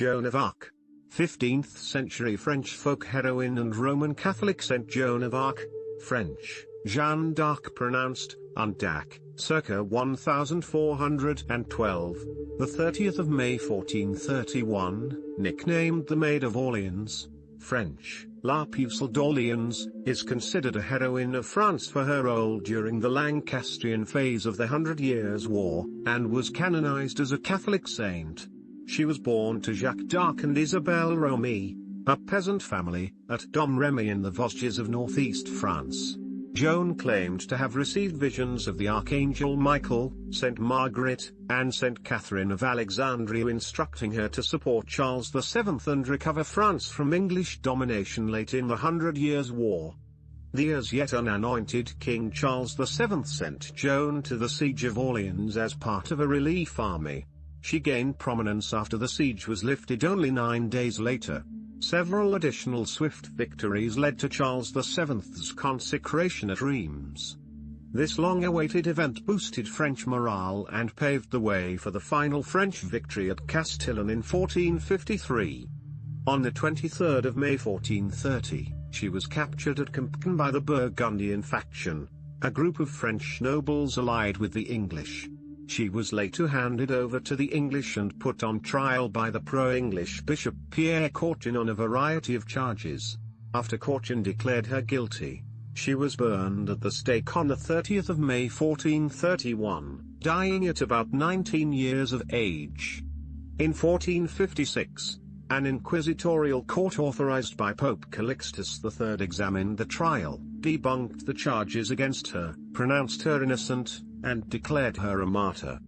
Joan of Arc. 15th century French folk heroine and Roman Catholic Saint Joan of Arc, French, Jeanne d'Arc pronounced, D'Arc, circa 1412, the 30th of May 1431, nicknamed the Maid of Orleans, French, La Pucelle d'Orléans, is considered a heroine of France for her role during the Lancastrian phase of the Hundred Years' War, and was canonized as a Catholic saint. She was born to Jacques d'Arc and Isabelle Romy, a peasant family, at Domremy in the Vosges of northeast France. Joan claimed to have received visions of the Archangel Michael, Saint Margaret, and Saint Catherine of Alexandria instructing her to support Charles VII and recover France from English domination late in the Hundred Years' War. The as yet unanointed King Charles VII sent Joan to the siege of Orleans as part of a relief army. She gained prominence after the siege was lifted only 9 days later. Several additional swift victories led to Charles VII's consecration at Reims. This long-awaited event boosted French morale and paved the way for the final French victory at Castillon in 1453. On the 23rd of May 1430, she was captured at Compiègne by the Burgundian faction, a group of French nobles allied with the English. She was later handed over to the English and put on trial by the pro-English Bishop Pierre Courtin on a variety of charges. After Courtin declared her guilty, she was burned at the stake on the 30th of May 1431, dying at about 19 years of age. In 1456, an inquisitorial court authorized by Pope Calixtus III examined the trial, debunked the charges against her, pronounced her innocent, and declared her a martyr.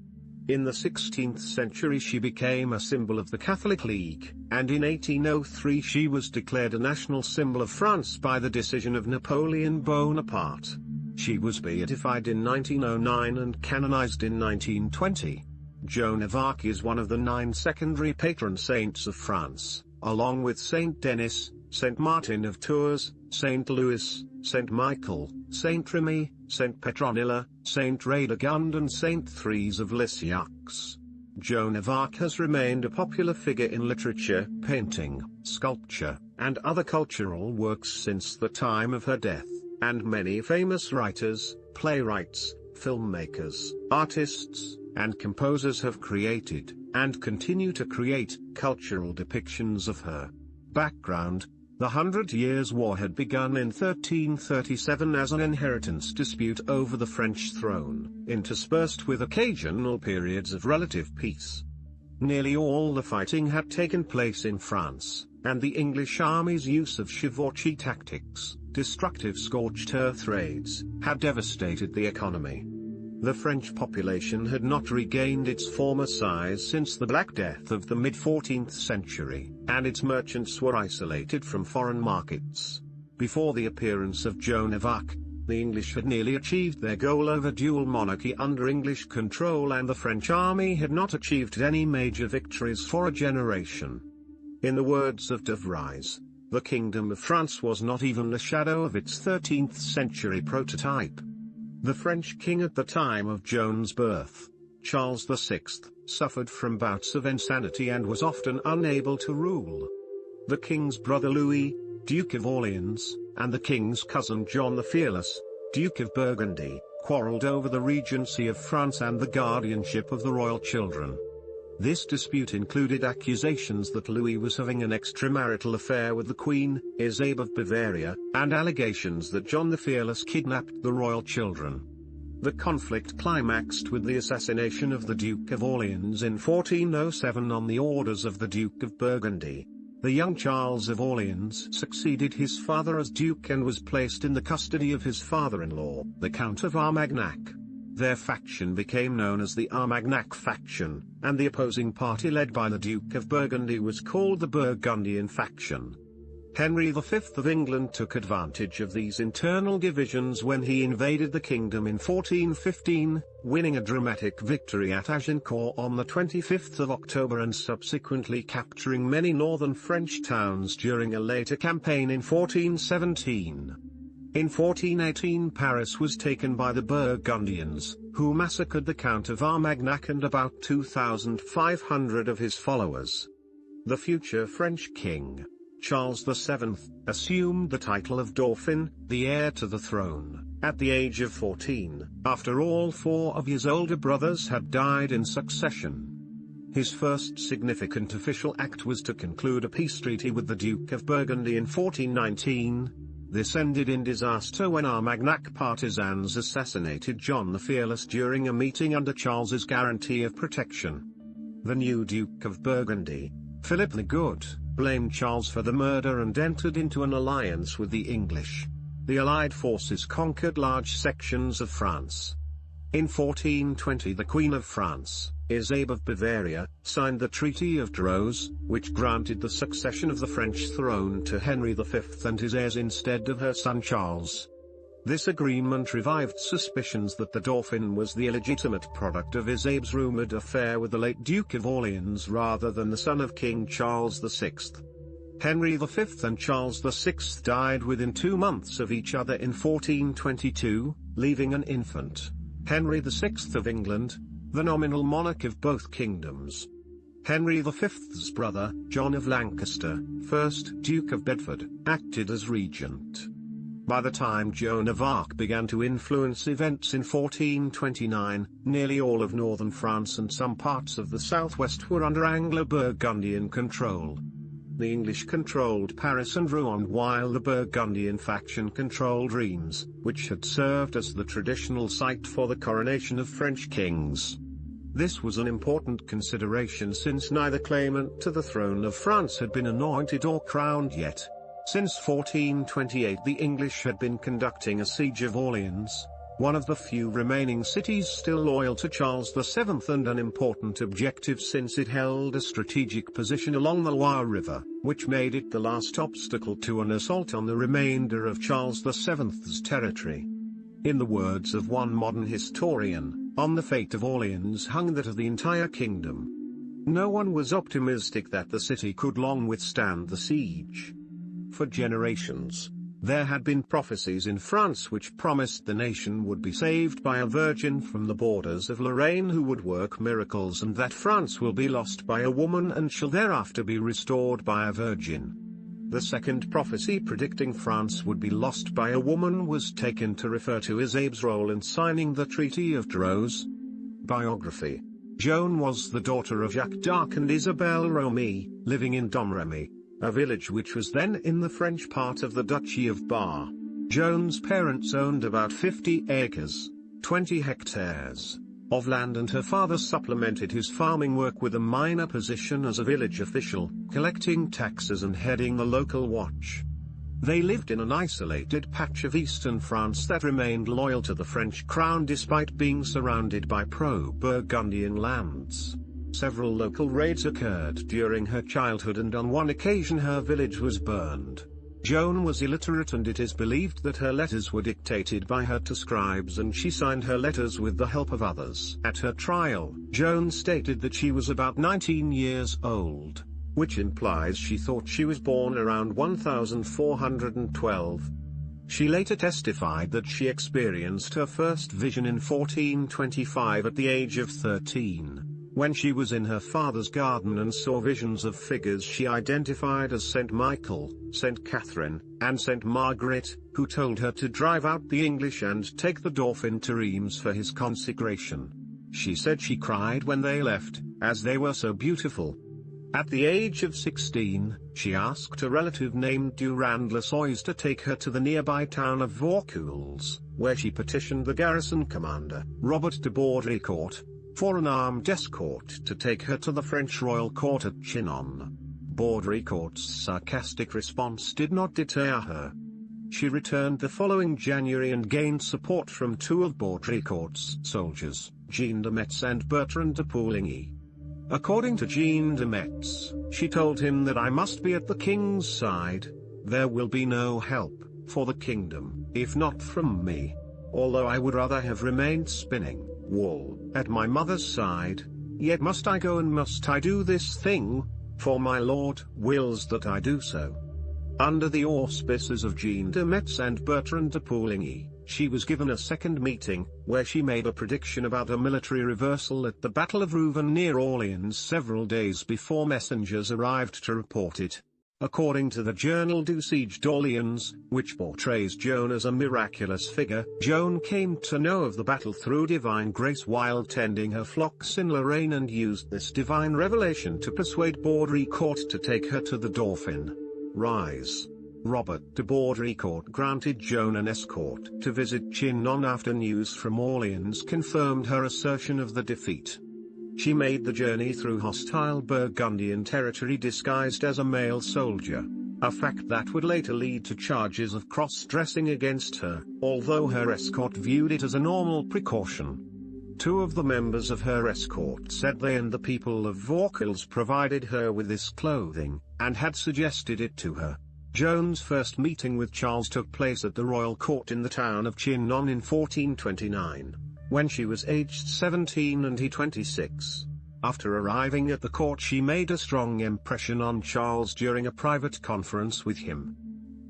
In the 16th century she became a symbol of the Catholic League, and in 1803 she was declared a national symbol of France by the decision of Napoleon Bonaparte. She was beatified in 1909 and canonized in 1920. Joan of Arc is one of the 9 secondary patron saints of France, along with Saint Denis, Saint Martin of Tours, Saint Louis, Saint Michael, Saint Remy, Saint Petronilla, Saint Radegund and Saint Thérèse of Lisieux. Joan of Arc has remained a popular figure in literature, painting, sculpture, and other cultural works since the time of her death, and many famous writers, playwrights, filmmakers, artists, and composers have created, and continue to create, cultural depictions of her. Background: the Hundred Years' War had begun in 1337 as an inheritance dispute over the French throne, interspersed with occasional periods of relative peace. Nearly all the fighting had taken place in France, and the English army's use of chevauchée tactics, destructive scorched earth raids, had devastated the economy. The French population had not regained its former size since the Black Death of the mid-14th century, and its merchants were isolated from foreign markets. Before the appearance of Joan of Arc, the English had nearly achieved their goal of a dual monarchy under English control, and the French army had not achieved any major victories for a generation. In the words of de Vries, the Kingdom of France was not even the shadow of its 13th century prototype. The French king at the time of Joan's birth, Charles VI, suffered from bouts of insanity and was often unable to rule. The king's brother Louis, Duke of Orleans, and the king's cousin John the Fearless, Duke of Burgundy, quarreled over the regency of France and the guardianship of the royal children. This dispute included accusations that Louis was having an extramarital affair with the Queen, Isabe of Bavaria, and allegations that John the Fearless kidnapped the royal children. The conflict climaxed with the assassination of the Duke of Orleans in 1407 on the orders of the Duke of Burgundy. The young Charles of Orleans succeeded his father as Duke and was placed in the custody of his father-in-law, the Count of Armagnac. Their faction became known as the Armagnac faction, and the opposing party led by the Duke of Burgundy was called the Burgundian faction. Henry V of England took advantage of these internal divisions when he invaded the kingdom in 1415, winning a dramatic victory at Agincourt on the 25th of October and subsequently capturing many northern French towns during a later campaign in 1417. In 1418 Paris was taken by the Burgundians, who massacred the Count of Armagnac and about 2,500 of his followers. The future French king, Charles VII, assumed the title of Dauphin, the heir to the throne, at the age of 14, after all four of his older brothers had died in succession. His first significant official act was to conclude a peace treaty with the Duke of Burgundy in 1419. This ended in disaster when Armagnac partisans assassinated John the Fearless during a meeting under Charles's guarantee of protection. The new Duke of Burgundy, Philip the Good, blamed Charles for the murder and entered into an alliance with the English. The Allied forces conquered large sections of France. In 1420 the Queen of France, Isabe of Bavaria, signed the Treaty of Droz, which granted the succession of the French throne to Henry V and his heirs instead of her son Charles. This agreement revived suspicions that the Dauphin was the illegitimate product of Isabe's rumoured affair with the late Duke of Orleans rather than the son of King Charles VI. Henry V and Charles VI died within 2 months of each other in 1422, leaving an infant, Henry VI of England, the nominal monarch of both kingdoms. Henry V's brother, John of Lancaster, 1st Duke of Bedford, acted as regent. By the time Joan of Arc began to influence events in 1429, nearly all of northern France and some parts of the southwest were under Anglo-Burgundian control. The English controlled Paris and Rouen while the Burgundian faction controlled Reims, which had served as the traditional site for the coronation of French kings. This was an important consideration since neither claimant to the throne of France had been anointed or crowned yet. Since 1428 the English had been conducting a siege of Orleans, one of the few remaining cities still loyal to Charles VII and an important objective since it held a strategic position along the Loire River, which made it the last obstacle to an assault on the remainder of Charles VII's territory. In the words of one modern historian, on the fate of Orleans hung that of the entire kingdom. No one was optimistic that the city could long withstand the siege. For generations, there had been prophecies in France which promised the nation would be saved by a virgin from the borders of Lorraine who would work miracles and that France will be lost by a woman and shall thereafter be restored by a virgin. The second prophecy predicting France would be lost by a woman was taken to refer to Isabe's role in signing the Treaty of Droz. Biography. Joan was the daughter of Jacques d'Arc and Isabelle Romee, living in Domremy, a village which was then in the French part of the Duchy of Bar. Joan's parents owned about 50 acres, 20 hectares, of land and her father supplemented his farming work with a minor position as a village official, collecting taxes and heading the local watch. They lived in an isolated patch of eastern France that remained loyal to the French crown despite being surrounded by pro-Burgundian lands. Several local raids occurred during her childhood and on one occasion her village was burned. Joan was illiterate and it is believed that her letters were dictated by her to scribes and she signed her letters with the help of others. At her trial, Joan stated that she was about 19 years old, which implies she thought she was born around 1412. She later testified that she experienced her first vision in 1425 at the age of 13. When she was in her father's garden and saw visions of figures she identified as St. Michael, St. Catherine, and St. Margaret, who told her to drive out the English and take the Dauphin to Reims for his consecration. She said she cried when they left, as they were so beautiful. At the age of 16, she asked a relative named Durand-Lassois to take her to the nearby town of Vaucoules, where she petitioned the garrison commander, Robert de Baudricourt, for an armed escort to take her to the French royal court at Chinon. Baudricourt's sarcastic response did not deter her. She returned the following January and gained support from two of Baudricourt's soldiers, Jean de Metz and Bertrand de Pouligny. According to Jean de Metz, she told him that I must be at the king's side. There will be no help for the kingdom, if not from me. Although I would rather have remained spinning wool at my mother's side, yet must I go and must I do this thing, for my lord wills that I do so. Under the auspices of Jean de Metz and Bertrand de Pouligny, She was given a second meeting, where she made a prediction about a military reversal at the Battle of Rouvin near Orleans several days before messengers arrived to report it. According to the Journal du Siege d'Orléans, which portrays Joan as a miraculous figure, Joan came to know of the battle through divine grace while tending her flocks in Lorraine and used this divine revelation to persuade Baudricourt to take her to the Dauphin. Rise. Robert de Baudricourt granted Joan an escort to visit Chinon after news from Orleans confirmed her assertion of the defeat. She made the journey through hostile Burgundian territory disguised as a male soldier, a fact that would later lead to charges of cross-dressing against her, although her escort viewed it as a normal precaution. Two of the members of her escort said they and the people of Vauquilles provided her with this clothing, and had suggested it to her. Joan's first meeting with Charles took place at the royal court in the town of Chinon in 1429. When she was aged 17 and he 26. After arriving at the court she made a strong impression on Charles during a private conference with him.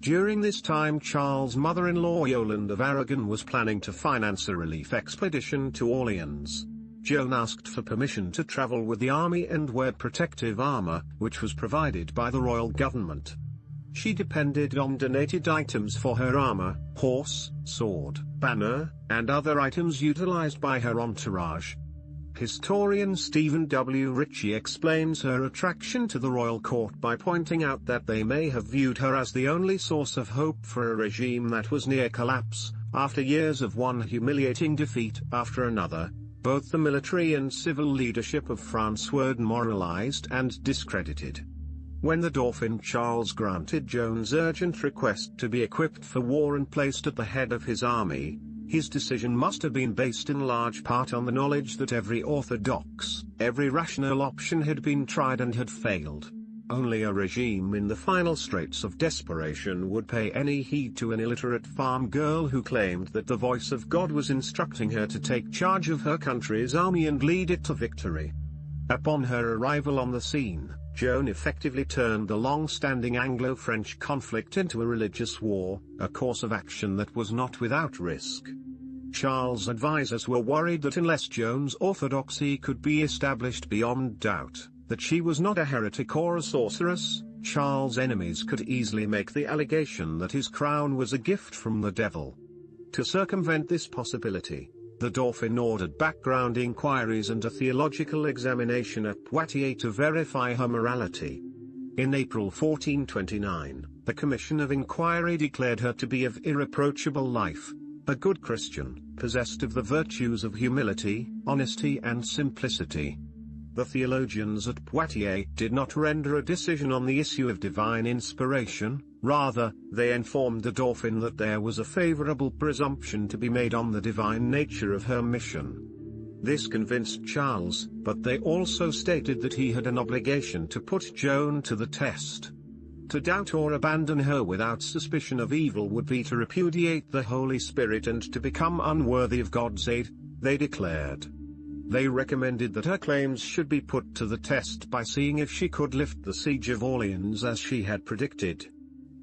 During this time Charles' mother-in-law Yolande of Aragon was planning to finance a relief expedition to Orleans. Joan asked for permission to travel with the army and wear protective armor, which was provided by the royal government. She depended on donated items for her armor, horse, sword, banner, and other items utilized by her entourage. Historian Stephen W. Ritchie explains her attraction to the royal court by pointing out that they may have viewed her as the only source of hope for a regime that was near collapse. After years of one humiliating defeat after another, both the military and civil leadership of France were demoralized and discredited. When the Dauphin Charles granted Joan's urgent request to be equipped for war and placed at the head of his army, his decision must have been based in large part on the knowledge that every orthodox, every rational option had been tried and had failed. Only a regime in the final straits of desperation would pay any heed to an illiterate farm girl who claimed that the voice of God was instructing her to take charge of her country's army and lead it to victory. Upon her arrival on the scene, Joan effectively turned the long-standing Anglo-French conflict into a religious war, a course of action that was not without risk. Charles' advisers were worried that unless Joan's orthodoxy could be established beyond doubt, that she was not a heretic or a sorceress, Charles' enemies could easily make the allegation that his crown was a gift from the devil. To circumvent this possibility, the Dauphin ordered background inquiries and a theological examination at Poitiers to verify her morality. In April 1429, the Commission of Inquiry declared her to be of irreproachable life, a good Christian, possessed of the virtues of humility, honesty and simplicity. The theologians at Poitiers did not render a decision on the issue of divine inspiration, rather, they informed the Dauphin that there was a favorable presumption to be made on the divine nature of her mission. This convinced Charles, but they also stated that he had an obligation to put Joan to the test. To doubt or abandon her without suspicion of evil would be to repudiate the Holy Spirit and to become unworthy of God's aid, they declared. They recommended that her claims should be put to the test by seeing if she could lift the siege of Orleans as she had predicted.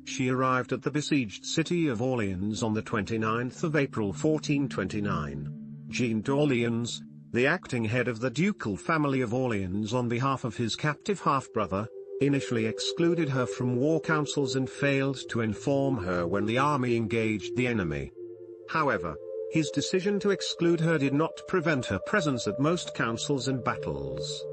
She arrived at the besieged city of Orleans on the 29th of April 1429. Jean d'Orleans, the acting head of the ducal family of Orleans on behalf of his captive half-brother, initially excluded her from war councils and failed to inform her when the army engaged the enemy. However, his decision to exclude her did not prevent her presence at most councils and battles.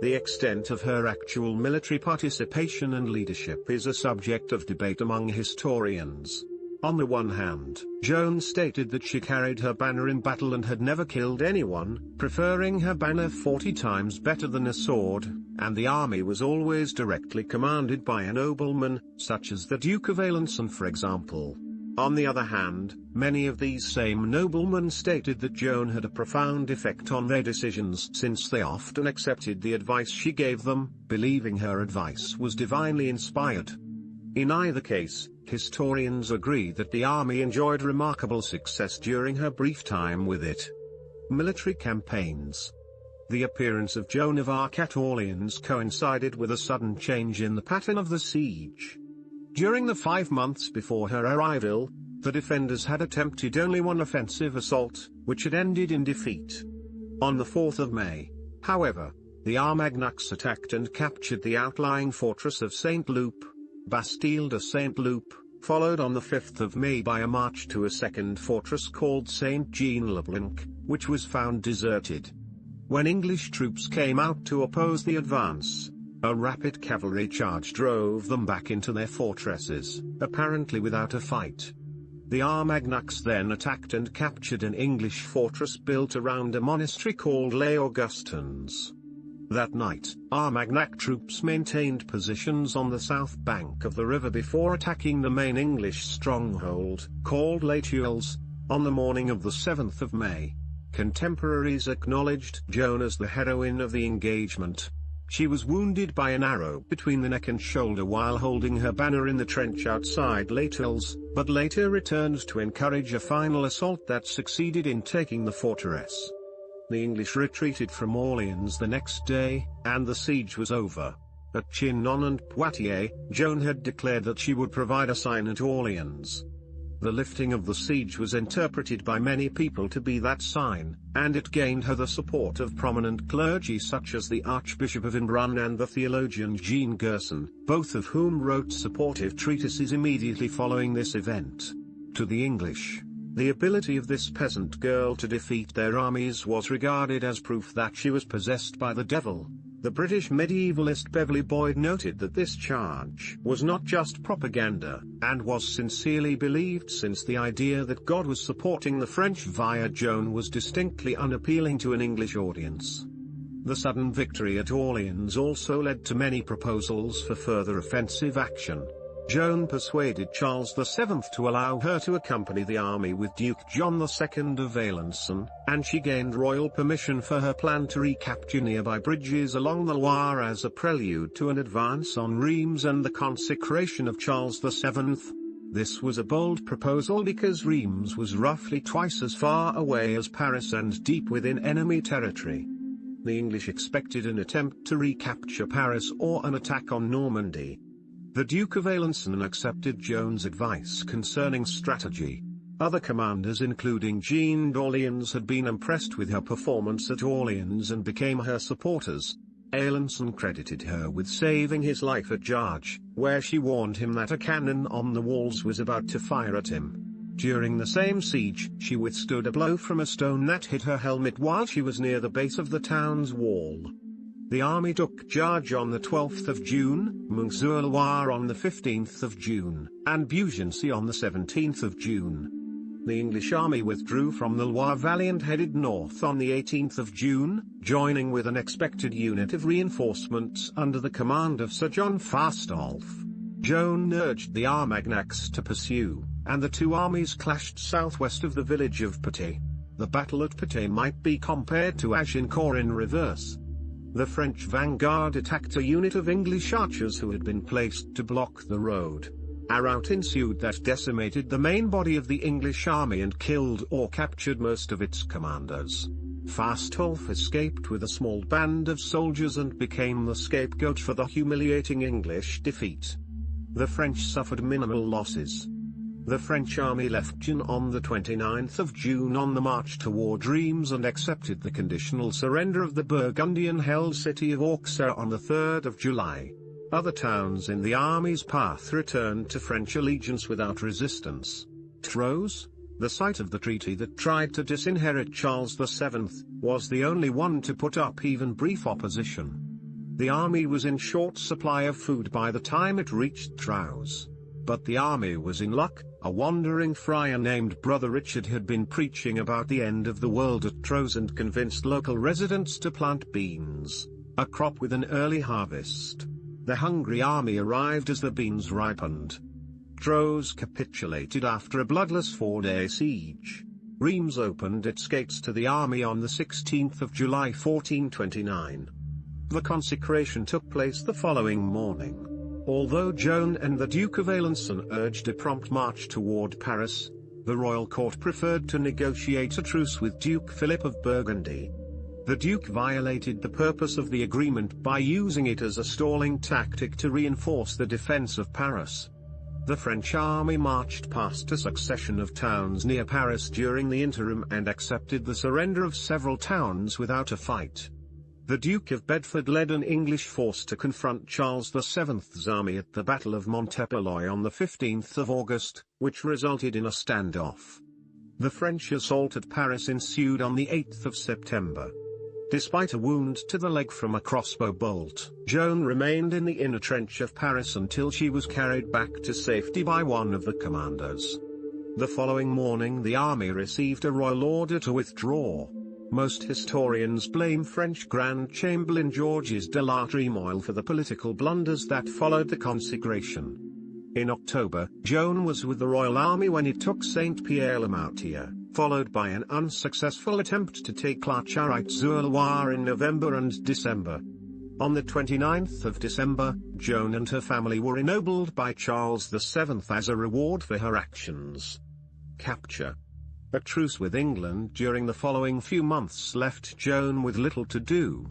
The extent of her actual military participation and leadership is a subject of debate among historians. On the one hand, Joan stated that she carried her banner in battle and had never killed anyone, preferring her banner 40 times better than a sword, and the army was always directly commanded by a nobleman, such as the Duke of Alençon for example. On the other hand, many of these same noblemen stated that Joan had a profound effect on their decisions since they often accepted the advice she gave them, believing her advice was divinely inspired. In either case, historians agree that the army enjoyed remarkable success during her brief time with it. Military campaigns. The appearance of Joan of Arc at Orleans coincided with a sudden change in the pattern of the siege. During the 5 months before her arrival, The defenders had attempted only one offensive assault, which had ended in defeat. On the 4th of May, however, the Armagnacs attacked and captured the outlying fortress of Saint-Loup, Bastille de Saint-Loup, followed on the 5th of May by a march to a second fortress called Saint-Jean-le-Blanc, which was found deserted. When English troops came out to oppose the advance, a rapid cavalry charge drove them back into their fortresses, apparently without a fight. The Armagnacs then attacked and captured an English fortress built around a monastery called Les Augustins. That night, Armagnac troops maintained positions on the south bank of the river before attacking the main English stronghold, called Les Tuiles, on the morning of the 7th of May. Contemporaries acknowledged Joan as the heroine of the engagement. She was wounded by an arrow between the neck and shoulder while holding her banner in the trench outside Les Tuiles, but later returned to encourage a final assault that succeeded in taking the fortress. The English retreated from Orleans the next day, and the siege was over. At Chinon and Poitiers, Joan had declared that she would provide a sign at Orleans. The lifting of the siege was interpreted by many people to be that sign, and it gained her the support of prominent clergy such as the Archbishop of Embrun and the theologian Jean Gerson, both of whom wrote supportive treatises immediately following this event. To the English, the ability of this peasant girl to defeat their armies was regarded as proof that she was possessed by the devil. The British medievalist Beverly Boyd noted that this charge was not just propaganda, and was sincerely believed since the idea that God was supporting the French via Joan was distinctly unappealing to an English audience. The sudden victory at Orleans also led to many proposals for further offensive action. Joan persuaded Charles VII to allow her to accompany the army with Duke John II of Alençon, and she gained royal permission for her plan to recapture nearby bridges along the Loire as a prelude to an advance on Reims and the consecration of Charles VII. This was a bold proposal because Reims was roughly twice as far away as Paris and deep within enemy territory. The English expected an attempt to recapture Paris or an attack on Normandy. The Duke of Alençon accepted Joan's advice concerning strategy. Other commanders including Jean d'Orléans had been impressed with her performance at Orleans and became her supporters. Alençon credited her with saving his life at Jarges, where she warned him that a cannon on the walls was about to fire at him. During the same siege, she withstood a blow from a stone that hit her helmet while she was near the base of the town's wall. The army took Jarges on the 12th of June, Meung-sur-Loire on the 15th of June, and Beaugency on the 17th of June. The English army withdrew from the Loire Valley and headed north on the 18th of June, joining with an expected unit of reinforcements under the command of Sir John Fastolfe. Joan urged the Armagnacs to pursue, and the two armies clashed southwest of the village of Patay. The battle at Patay might be compared to Agincourt in reverse. The French vanguard attacked a unit of English archers who had been placed to block the road. A rout ensued that decimated the main body of the English army and killed or captured most of its commanders. Fastolfe escaped with a small band of soldiers and became the scapegoat for the humiliating English defeat. The French suffered minimal losses. The French army left Chinon on the 29th of June on the march toward Reims and accepted the conditional surrender of the Burgundian-held city of Auxerre on the 3rd of July. Other towns in the army's path returned to French allegiance without resistance. Troyes, the site of the treaty that tried to disinherit Charles VII, was the only one to put up even brief opposition. The army was in short supply of food by the time it reached Troyes. But the army was in luck. A wandering friar named Brother Richard had been preaching about the end of the world at Troyes and convinced local residents to plant beans, a crop with an early harvest. The hungry army arrived as the beans ripened. Troyes capitulated after a bloodless 4-day siege. Reims opened its gates to the army on the 16th of July 1429. The consecration took place the following morning. Although Joan and the Duke of Alençon urged a prompt march toward Paris, the royal court preferred to negotiate a truce with Duke Philip of Burgundy. The Duke violated the purpose of the agreement by using it as a stalling tactic to reinforce the defense of Paris. The French army marched past a succession of towns near Paris during the interim and accepted the surrender of several towns without a fight. The Duke of Bedford led an English force to confront Charles VII's army at the Battle of Montepellier on the 15th of August, which resulted in a standoff. The French assault at Paris ensued on the 8th of September. Despite a wound to the leg from a crossbow bolt, Joan remained in the inner trench of Paris until she was carried back to safety by one of the commanders. The following morning the army received a royal order to withdraw. Most historians blame French Grand Chamberlain Georges de la Tremoille for the political blunders that followed the consecration. In October, Joan was with the royal army when it took Saint-Pierre-le-Moutier, followed by an unsuccessful attempt to take La Charite-sur-Loire in November and December. On the 29th of December, Joan and her family were ennobled by Charles VII as a reward for her actions. Capture. A truce with England during the following few months left Joan with little to do.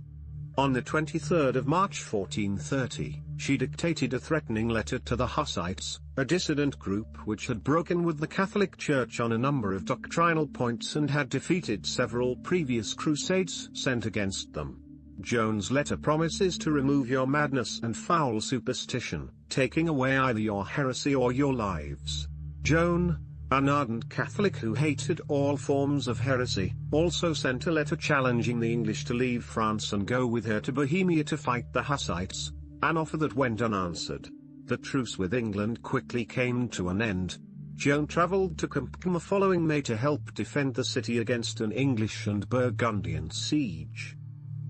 On the 23rd of March 1430, she dictated a threatening letter to the Hussites, a dissident group which had broken with the Catholic Church on a number of doctrinal points and had defeated several previous crusades sent against them. Joan's letter promises to remove your madness and foul superstition, taking away either your heresy or your lives. Joan, an ardent Catholic who hated all forms of heresy, also sent a letter challenging the English to leave France and go with her to Bohemia to fight the Hussites, an offer that went unanswered. The truce with England quickly came to an end. Joan travelled to Compiègne the following May to help defend the city against an English and Burgundian siege.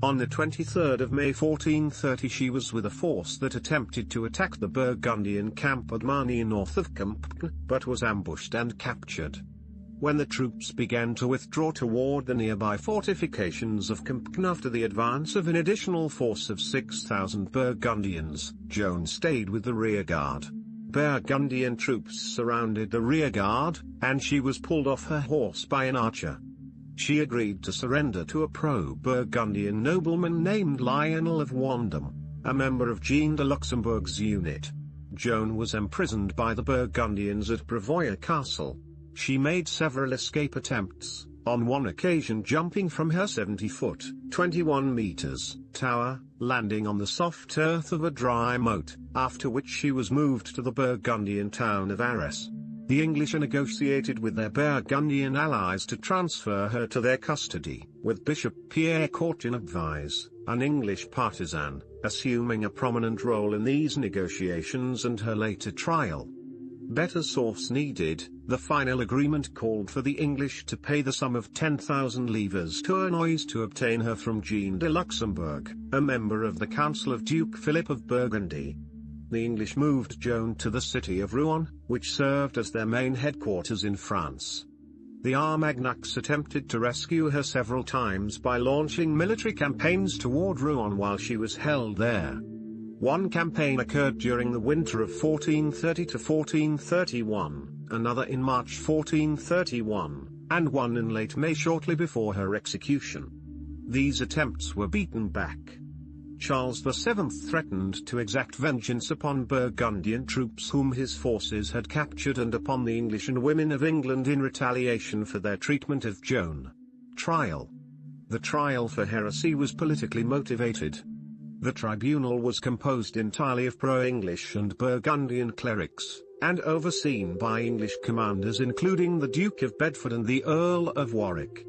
On the 23rd of May 1430 she was with a force that attempted to attack the Burgundian camp at Margny north of Compiègne, but was ambushed and captured. When the troops began to withdraw toward the nearby fortifications of Compiègne after the advance of an additional force of 6,000 Burgundians, Joan stayed with the rearguard. Burgundian troops surrounded the rearguard, and she was pulled off her horse by an archer. She agreed to surrender to a pro-Burgundian nobleman named Lionel of Wandam, a member of Jean de Luxembourg's unit. Joan was imprisoned by the Burgundians at Brevoya Castle. She made several escape attempts, on one occasion jumping from her 70-foot (21 meters) tower, landing on the soft earth of a dry moat, after which she was moved to the Burgundian town of Arras. The English negotiated with their Burgundian allies to transfer her to their custody, with Bishop Pierre Courtin-Advise, an English partisan, assuming a prominent role in these negotiations and her later trial. Better source needed. The final agreement called for the English to pay the sum of 10,000 livres tournois to obtain her from Jean de Luxembourg, a member of the Council of Duke Philip of Burgundy. The English moved Joan to the city of Rouen, which served as their main headquarters in France. The Armagnacs attempted to rescue her several times by launching military campaigns toward Rouen while she was held there. One campaign occurred during the winter of 1430 to 1431, another in March 1431, and one in late May shortly before her execution. These attempts were beaten back. Charles VII threatened to exact vengeance upon Burgundian troops whom his forces had captured and upon the English and women of England in retaliation for their treatment of Joan. Trial. The trial for heresy was politically motivated. The tribunal was composed entirely of pro-English and Burgundian clerics, and overseen by English commanders including the Duke of Bedford and the Earl of Warwick.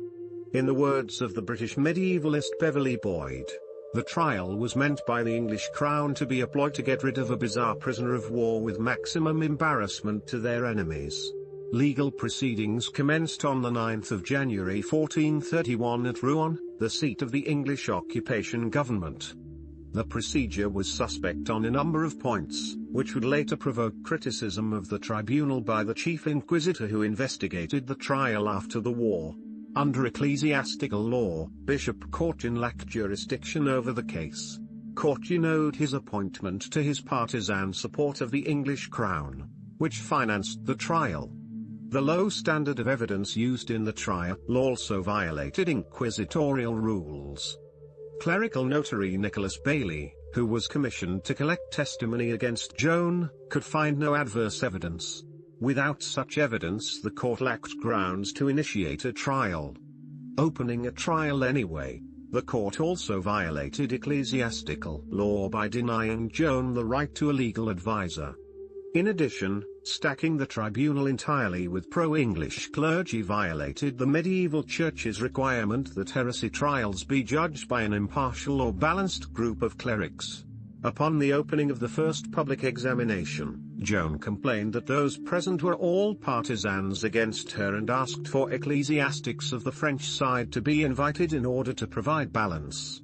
In the words of the British medievalist Beverley Boyd, the trial was meant by the English crown to be a ploy to get rid of a bizarre prisoner of war with maximum embarrassment to their enemies. Legal proceedings commenced on the 9th of January 1431 at Rouen, the seat of the English occupation government. The procedure was suspect on a number of points, which would later provoke criticism of the tribunal by the chief inquisitor who investigated the trial after the war. Under ecclesiastical law, Bishop Courtin lacked jurisdiction over the case. Courtin owed his appointment to his partisan support of the English crown, which financed the trial. The low standard of evidence used in the trial also violated inquisitorial rules. Clerical notary Nicholas Bailey, who was commissioned to collect testimony against Joan, could find no adverse evidence. Without such evidence, the court lacked grounds to initiate a trial. Opening a trial anyway, the court also violated ecclesiastical law by denying Joan the right to a legal advisor. In addition, stacking the tribunal entirely with pro-English clergy violated the medieval church's requirement that heresy trials be judged by an impartial or balanced group of clerics. Upon the opening of the first public examination, Joan complained that those present were all partisans against her and asked for ecclesiastics of the French side to be invited in order to provide balance.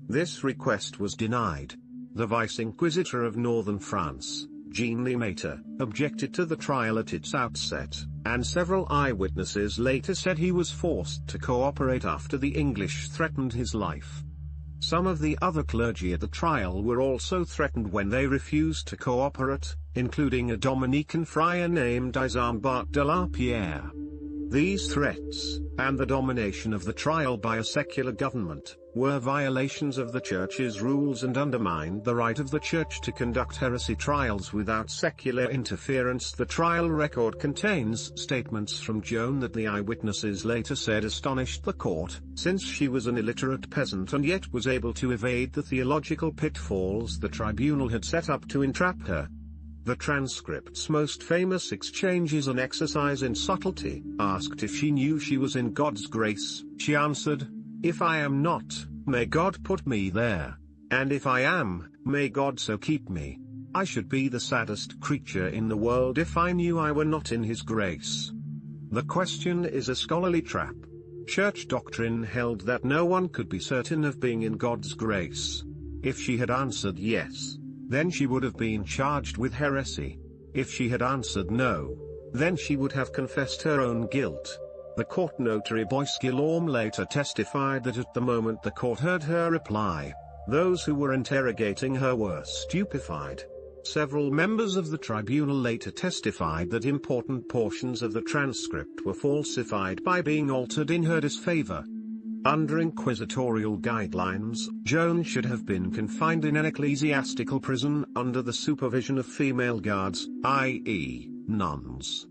This request was denied. The Vice-Inquisitor of Northern France, Jean Lemaitre, objected to the trial at its outset, and several eyewitnesses later said he was forced to cooperate after the English threatened his life. Some of the other clergy at the trial were also threatened when they refused to cooperate, including a Dominican friar named Isambert de la Pierre. These threats, and the domination of the trial by a secular government, were violations of the Church's rules and undermined the right of the Church to conduct heresy trials without secular interference. The trial record contains statements from Joan that the eyewitnesses later said astonished the court, since she was an illiterate peasant and yet was able to evade the theological pitfalls the tribunal had set up to entrap her. The transcript's most famous exchange is an exercise in subtlety. Asked if she knew she was in God's grace, she answered, "If I am not, may God put me there. And if I am, may God so keep me. I should be the saddest creature in the world if I knew I were not in His grace." The question is a scholarly trap. Church doctrine held that no one could be certain of being in God's grace. If she had answered yes, then she would have been charged with heresy. If she had answered no, then she would have confessed her own guilt. The court notary Boyce Guillaume later testified that at the moment the court heard her reply, those who were interrogating her were stupefied. Several members of the tribunal later testified that important portions of the transcript were falsified by being altered in her disfavor. Under inquisitorial guidelines, Joan should have been confined in an ecclesiastical prison under the supervision of female guards, i.e., nuns.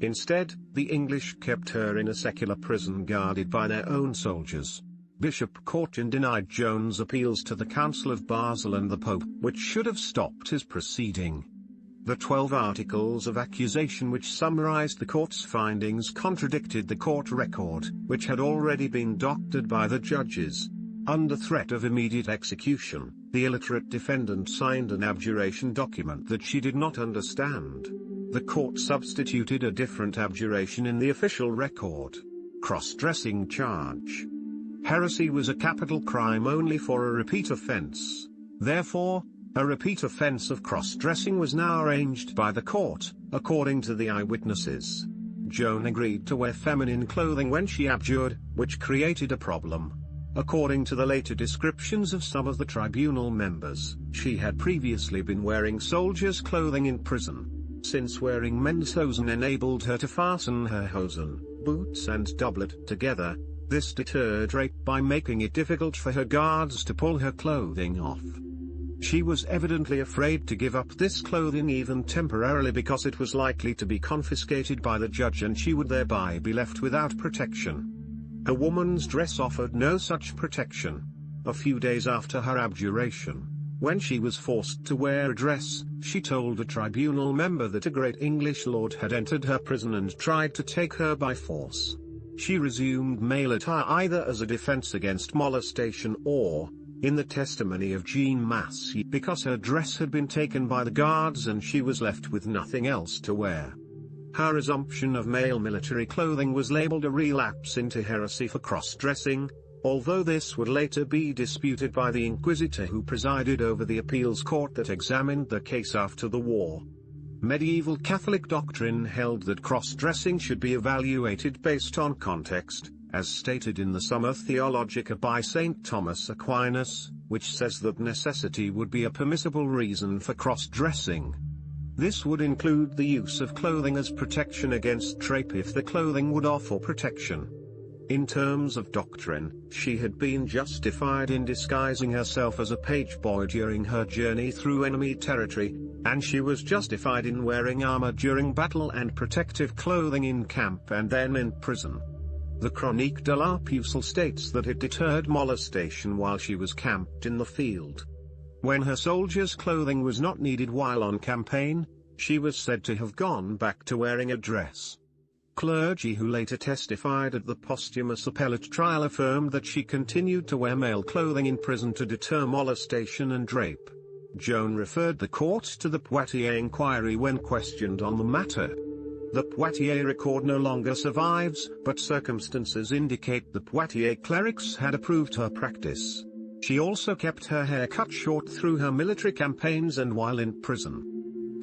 Instead, the English kept her in a secular prison guarded by their own soldiers. Bishop Courtin denied Joan's appeals to the Council of Basel and the Pope, which should have stopped his proceeding. The 12 articles of accusation which summarized the court's findings contradicted the court record, which had already been doctored by the judges. Under threat of immediate execution, the illiterate defendant signed an abjuration document that she did not understand. The court substituted a different abjuration in the official record. Cross-dressing charge. Heresy was a capital crime only for a repeat offense. Therefore, a repeat offense of cross-dressing was now arranged by the court, according to the eyewitnesses. Joan agreed to wear feminine clothing when she abjured, which created a problem. According to the later descriptions of some of the tribunal members, she had previously been wearing soldiers' clothing in prison. Since wearing men's hosen enabled her to fasten her hosen, boots and doublet together, this deterred rape by making it difficult for her guards to pull her clothing off. She was evidently afraid to give up this clothing even temporarily because it was likely to be confiscated by the judge and she would thereby be left without protection. A woman's dress offered no such protection. A few days after her abjuration, when she was forced to wear a dress, she told a tribunal member that a great English lord had entered her prison and tried to take her by force. She resumed male attire either as a defense against molestation or, in the testimony of Jean Massy, because her dress had been taken by the guards and she was left with nothing else to wear. Her assumption of male military clothing was labeled a relapse into heresy for cross-dressing, although this would later be disputed by the inquisitor who presided over the appeals court that examined the case after the war. Medieval Catholic doctrine held that cross-dressing should be evaluated based on context, as stated in the Summa Theologica by St. Thomas Aquinas, which says that necessity would be a permissible reason for cross-dressing. This would include the use of clothing as protection against rape if the clothing would offer protection. In terms of doctrine, she had been justified in disguising herself as a page boy during her journey through enemy territory, and she was justified in wearing armor during battle and protective clothing in camp and then in prison. The Chronique de la Pucelle states that it deterred molestation while she was camped in the field. When her soldier's clothing was not needed while on campaign, she was said to have gone back to wearing a dress. Clergy who later testified at the posthumous appellate trial affirmed that she continued to wear male clothing in prison to deter molestation and rape. Joan referred the court to the Poitiers inquiry when questioned on the matter. The Poitiers record no longer survives, but circumstances indicate the Poitiers clerics had approved her practice. She also kept her hair cut short through her military campaigns and while in prison.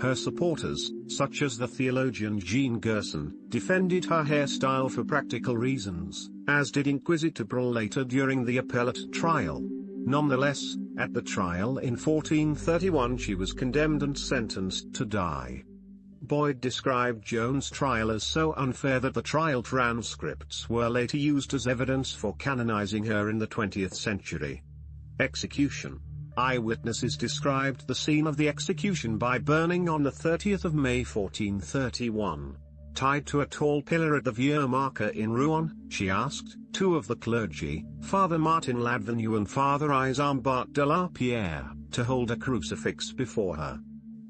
Her supporters, such as the theologian Jean Gerson, defended her hairstyle for practical reasons, as did Inquisitor Brill later during the appellate trial. Nonetheless, at the trial in 1431 she was condemned and sentenced to die. Boyd described Joan's trial as so unfair that the trial transcripts were later used as evidence for canonizing her in the 20th century. Execution. Eyewitnesses described the scene of the execution by burning on the 30th of May 1431. Tied to a tall pillar at the Vieux Market in Rouen, she asked two of the clergy, Father Martin Ladvenu and Father Isambert de la Pierre, to hold a crucifix before her.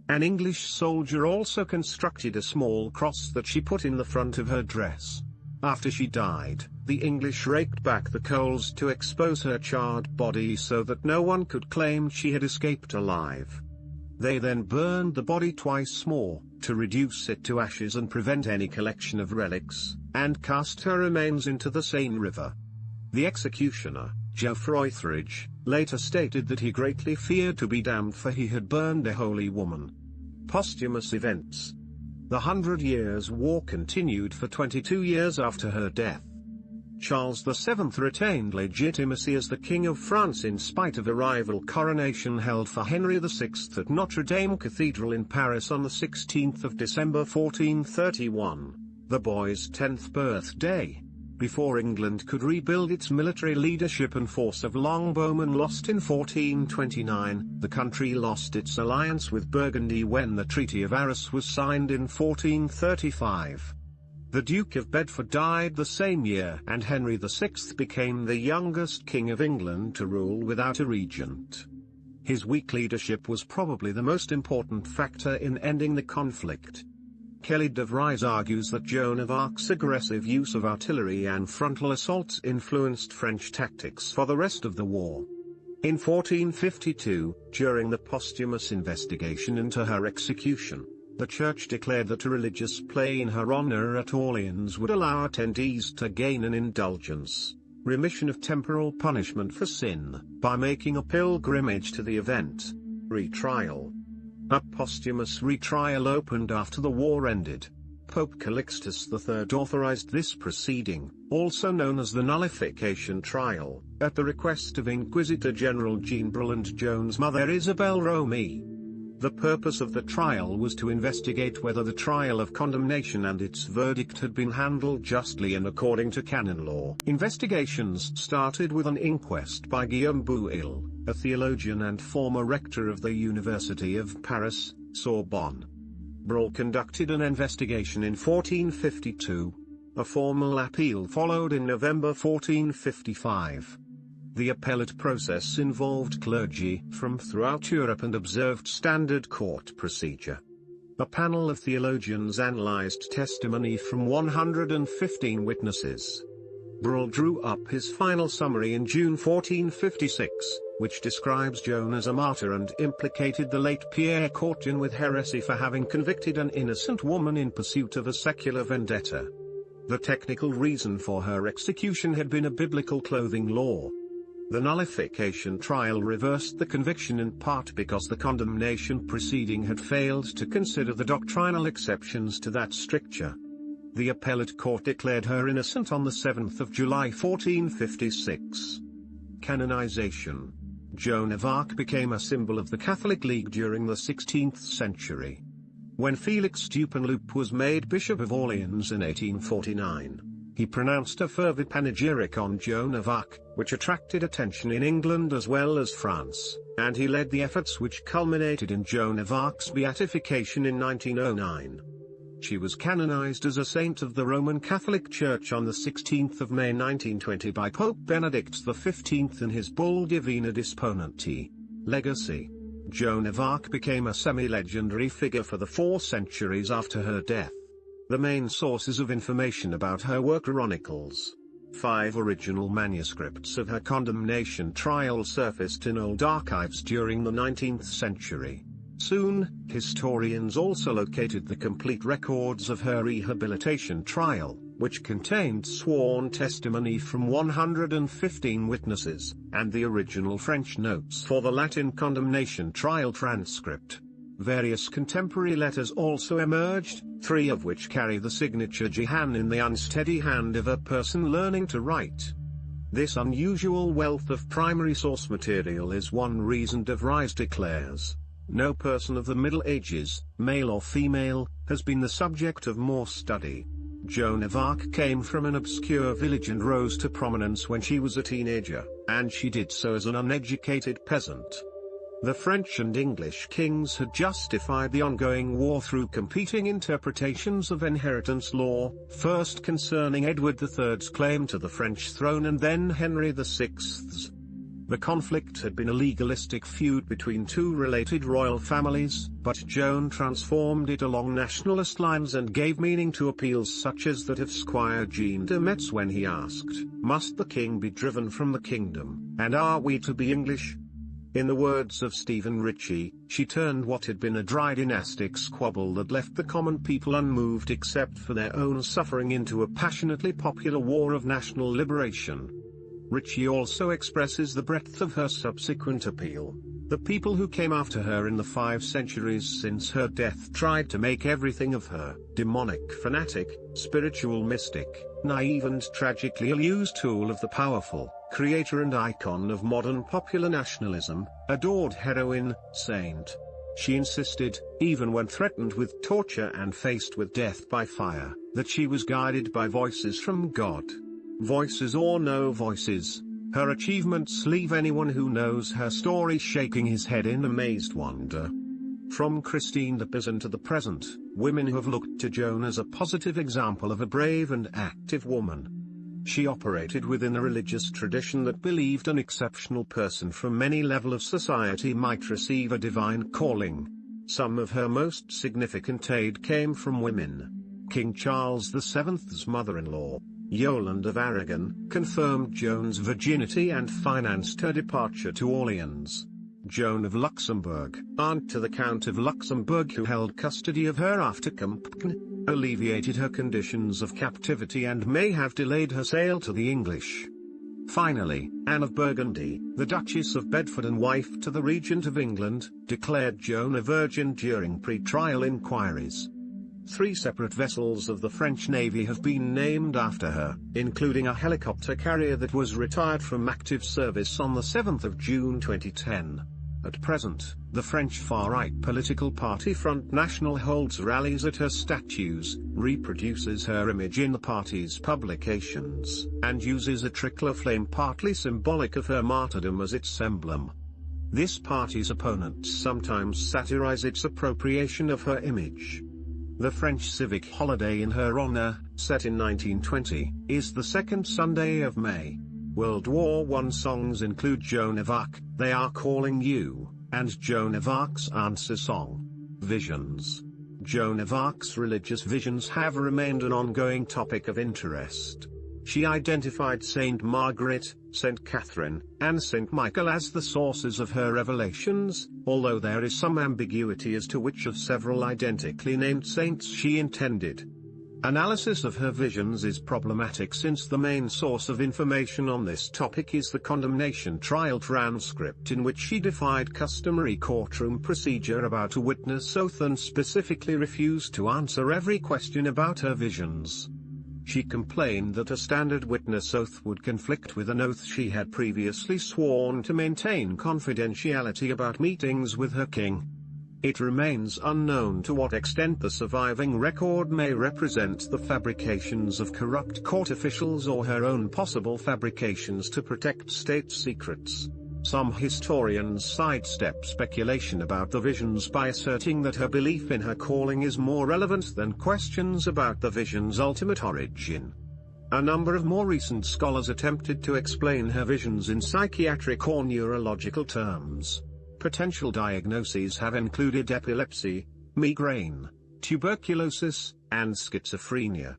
An English soldier also constructed a small cross that she put in the front of her dress. After she died, the English raked back the coals to expose her charred body so that no one could claim she had escaped alive. They then burned the body twice more, to reduce it to ashes and prevent any collection of relics, and cast her remains into the Seine River. The executioner, Geoffroy Thridge, later stated that he greatly feared to be damned for he had burned a holy woman. Posthumous events. The 100 Years' War continued for 22 years after her death. Charles VII retained legitimacy as the King of France in spite of a rival coronation held for Henry VI at Notre Dame Cathedral in Paris on the 16th of December 1431, the boy's 10th birthday. Before England could rebuild its military leadership and force of longbowmen lost in 1429, the country lost its alliance with Burgundy when the Treaty of Arras was signed in 1435. The Duke of Bedford died the same year and Henry VI became the youngest King of England to rule without a regent. His weak leadership was probably the most important factor in ending the conflict. Kelly de Vries argues that Joan of Arc's aggressive use of artillery and frontal assaults influenced French tactics for the rest of the war. In 1452, during the posthumous investigation into her execution, the Church declared that a religious play in her honor at Orleans would allow attendees to gain an indulgence, remission of temporal punishment for sin, by making a pilgrimage to the event. Retrial. A posthumous retrial opened after the war ended. Pope Calixtus III authorized this proceeding, also known as the nullification trial, at the request of Inquisitor General Jean Brill and Joan's mother Isabelle Romee. The purpose of the trial was to investigate whether the trial of condemnation and its verdict had been handled justly and according to canon law. Investigations started with an inquest by Guillaume Bouil, a theologian and former rector of the University of Paris, Sorbonne. Brill conducted an investigation in 1452. A formal appeal followed in November 1455. The appellate process involved clergy from throughout Europe and observed standard court procedure. A panel of theologians analyzed testimony from 115 witnesses. Brill drew up his final summary in June 1456, which describes Joan as a martyr and implicated the late Pierre Courtin with heresy for having convicted an innocent woman in pursuit of a secular vendetta. The technical reason for her execution had been a biblical clothing law. The nullification trial reversed the conviction in part because the condemnation proceeding had failed to consider the doctrinal exceptions to that stricture. The appellate court declared her innocent on the 7th of July 1456. Canonization. Joan of Arc became a symbol of the Catholic League during the 16th century. When Felix Dupanloup was made Bishop of Orleans in 1849, He pronounced a fervid panegyric on Joan of Arc, which attracted attention in England as well as France, and he led the efforts which culminated in Joan of Arc's beatification in 1909. She was canonized as a saint of the Roman Catholic Church on the 16th of May 1920 by Pope Benedict XV in his bull Divina Disponenti. Legacy. Joan of Arc became a semi-legendary figure for the 4 centuries after her death. The main sources of information about her were chronicles. 5 original manuscripts of her condemnation trial surfaced in old archives during the 19th century. Soon, historians also located the complete records of her rehabilitation trial, which contained sworn testimony from 115 witnesses, and the original French notes for the Latin condemnation trial transcript. Various contemporary letters also emerged, 3 of which carry the signature Jehan in the unsteady hand of a person learning to write. This unusual wealth of primary source material is one reason De Vries declares, "No person of the Middle Ages, male or female, has been the subject of more study." Joan of Arc came from an obscure village and rose to prominence when she was a teenager, and she did so as an uneducated peasant. The French and English kings had justified the ongoing war through competing interpretations of inheritance law, first concerning Edward III's claim to the French throne and then Henry VI's. The conflict had been a legalistic feud between 2 related royal families, but Joan transformed it along nationalist lines and gave meaning to appeals such as that of Squire Jean de Metz when he asked, "Must the king be driven from the kingdom, and are we to be English?" In the words of Stephen Ritchie, she turned what had been a dry dynastic squabble that left the common people unmoved except for their own suffering into a passionately popular war of national liberation. Ritchie also expresses the breadth of her subsequent appeal. The people who came after her in the 5 centuries since her death tried to make everything of her, demonic fanatic, spiritual mystic, naive and tragically ill-used tool of the powerful, creator and icon of modern popular nationalism, adored heroine, saint. She insisted, even when threatened with torture and faced with death by fire, that she was guided by voices from God. Voices or no voices, her achievements leave anyone who knows her story shaking his head in amazed wonder. From Christine de Pizan to the present, women have looked to Joan as a positive example of a brave and active woman. She operated within a religious tradition that believed an exceptional person from any level of society might receive a divine calling. Some of her most significant aid came from women. King Charles VII's mother-in-law, Yolande of Aragon, confirmed Joan's virginity and financed her departure to Orleans. Joan of Luxembourg, aunt to the Count of Luxembourg who held custody of her after Compiègne, alleviated her conditions of captivity and may have delayed her sale to the English. Finally, Anne of Burgundy, the Duchess of Bedford and wife to the Regent of England, declared Joan a virgin during pre-trial inquiries. 3 separate vessels of the French Navy have been named after her, including a helicopter carrier that was retired from active service on the 7th of June 2010. At present, the French far-right political party Front National holds rallies at her statues, reproduces her image in the party's publications, and uses a tricolor flame partly symbolic of her martyrdom as its emblem. This party's opponents sometimes satirize its appropriation of her image. The French civic holiday in her honor, set in 1920, is the second Sunday of May. World War I songs include Joan of Arc, They Are Calling You, and Joan of Arc's answer song, Visions. Joan of Arc's religious visions have remained an ongoing topic of interest. She identified Saint Margaret, Saint Catherine, and Saint Michael as the sources of her revelations, although there is some ambiguity as to which of several identically named saints she intended. Analysis of her visions is problematic since the main source of information on this topic is the condemnation trial transcript in which she defied customary courtroom procedure about a witness oath and specifically refused to answer every question about her visions. She complained that a standard witness oath would conflict with an oath she had previously sworn to maintain confidentiality about meetings with her king. It remains unknown to what extent the surviving record may represent the fabrications of corrupt court officials or her own possible fabrications to protect state secrets. Some historians sidestep speculation about the visions by asserting that her belief in her calling is more relevant than questions about the vision's ultimate origin. A number of more recent scholars attempted to explain her visions in psychiatric or neurological terms. Potential diagnoses have included epilepsy, migraine, tuberculosis, and schizophrenia.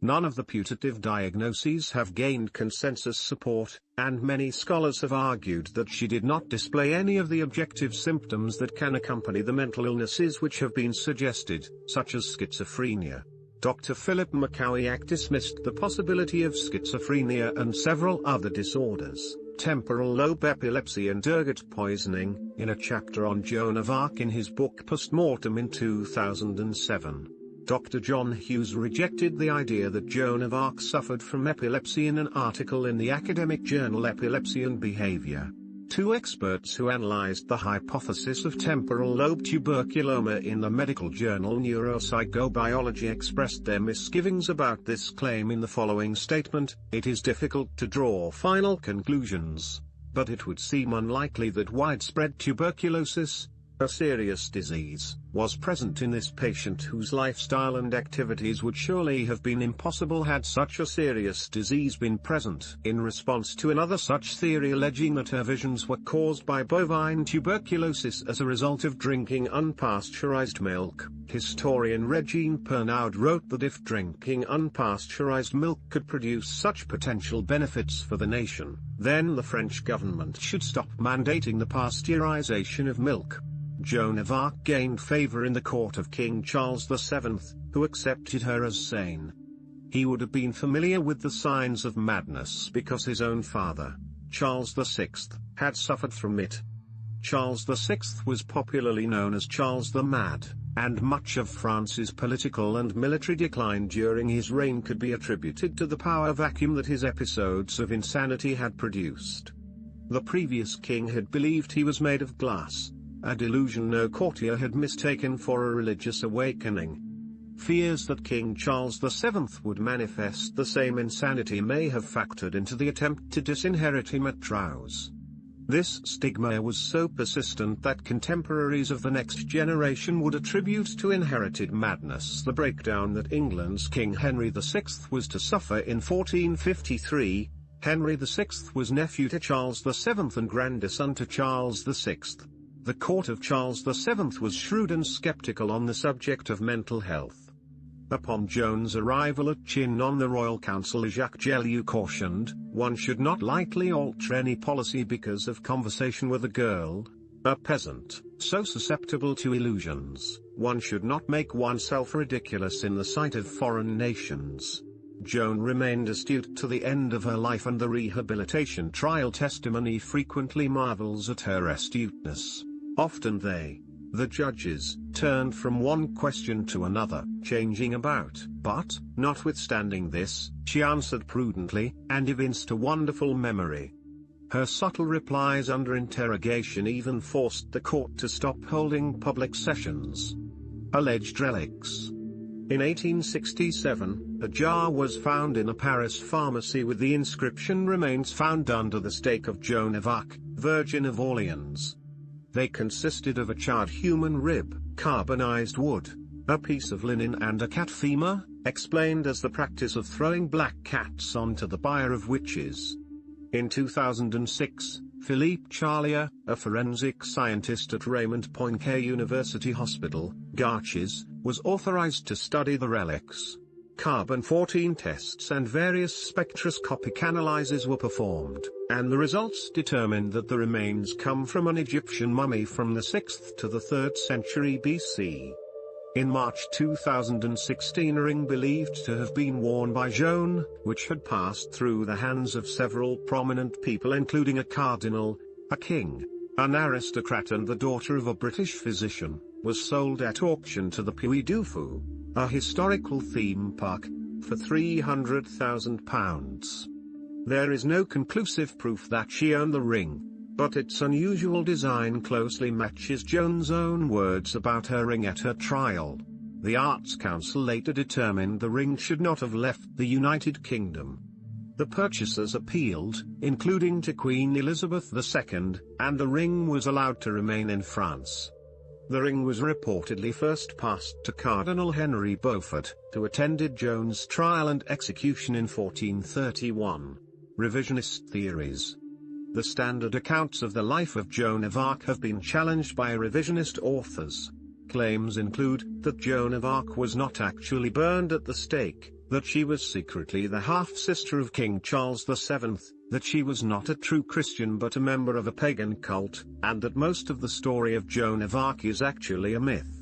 None of the putative diagnoses have gained consensus support, and many scholars have argued that she did not display any of the objective symptoms that can accompany the mental illnesses which have been suggested, such as schizophrenia. Dr. Philip Mackowiak dismissed the possibility of schizophrenia and several other disorders, temporal lobe epilepsy and ergot poisoning, in a chapter on Joan of Arc in his book Postmortem in 2007. Dr. John Hughes rejected the idea that Joan of Arc suffered from epilepsy in an article in the academic journal Epilepsy and Behavior. Two experts who analyzed the hypothesis of temporal lobe tuberculoma in the medical journal Neuropsychobiology expressed their misgivings about this claim in the following statement: "It is difficult to draw final conclusions, but it would seem unlikely that widespread tuberculosis, a serious disease, was present in this patient whose lifestyle and activities would surely have been impossible had such a serious disease been present." In response to another such theory alleging that her visions were caused by bovine tuberculosis as a result of drinking unpasteurized milk, historian Regine Pernaud wrote that if drinking unpasteurized milk could produce such potential benefits for the nation, then the French government should stop mandating the pasteurization of milk. Joan of Arc gained favor in the court of King Charles VII, who accepted her as sane. He would have been familiar with the signs of madness because his own father, Charles VI, had suffered from it. Charles VI was popularly known as Charles the Mad, and much of France's political and military decline during his reign could be attributed to the power vacuum that his episodes of insanity had produced. The previous king had believed he was made of glass, a delusion no courtier had mistaken for a religious awakening. Fears that King Charles VII would manifest the same insanity may have factored into the attempt to disinherit him at Trousses. This stigma was so persistent that contemporaries of the next generation would attribute to inherited madness the breakdown that England's King Henry VI was to suffer in 1453. Henry VI was nephew to Charles VII and grandson to Charles VI. The court of Charles VII was shrewd and skeptical on the subject of mental health. Upon Joan's arrival at Chinon, the royal council Jacques Gelliou cautioned, "One should not lightly alter any policy because of conversation with a girl, a peasant, so susceptible to illusions. One should not make oneself ridiculous in the sight of foreign nations." Joan remained astute to the end of her life, and the rehabilitation trial testimony frequently marvels at her astuteness. Often they, the judges, turned from one question to another, changing about, but, notwithstanding this, she answered prudently, and evinced a wonderful memory. Her subtle replies under interrogation even forced the court to stop holding public sessions. Alleged relics. In 1867, a jar was found in a Paris pharmacy with the inscription "Remains found under the stake of Joan of Arc, Virgin of Orleans." They consisted of a charred human rib, carbonized wood, a piece of linen and a cat femur, explained as the practice of throwing black cats onto the bier of witches. In 2006, Philippe Charlier, a forensic scientist at Raymond Poincaré University Hospital, Garches, was authorized to study the relics. Carbon-14 tests and various spectroscopic analyses were performed, and the results determined that the remains come from an Egyptian mummy from the 6th to the 3rd century BC. In March 2016, a ring believed to have been worn by Joan, which had passed through the hands of several prominent people including a cardinal, a king, an aristocrat and the daughter of a British physician, was sold at auction to the Puy du Fou, a historical theme park, for £300,000. There is no conclusive proof that she owned the ring. but its unusual design closely matches Joan's own words about her ring at her trial. The Arts Council later determined the ring should not have left the United Kingdom. The purchasers appealed, including to Queen Elizabeth II, and the ring was allowed to remain in France. The ring was reportedly first passed to Cardinal Henry Beaufort, who attended Joan's trial and execution in 1431. Revisionist theories. The standard accounts of the life of Joan of Arc have been challenged by revisionist authors. Claims include that Joan of Arc was not actually burned at the stake, that she was secretly the half-sister of King Charles VII, that she was not a true Christian but a member of a pagan cult, and that most of the story of Joan of Arc is actually a myth.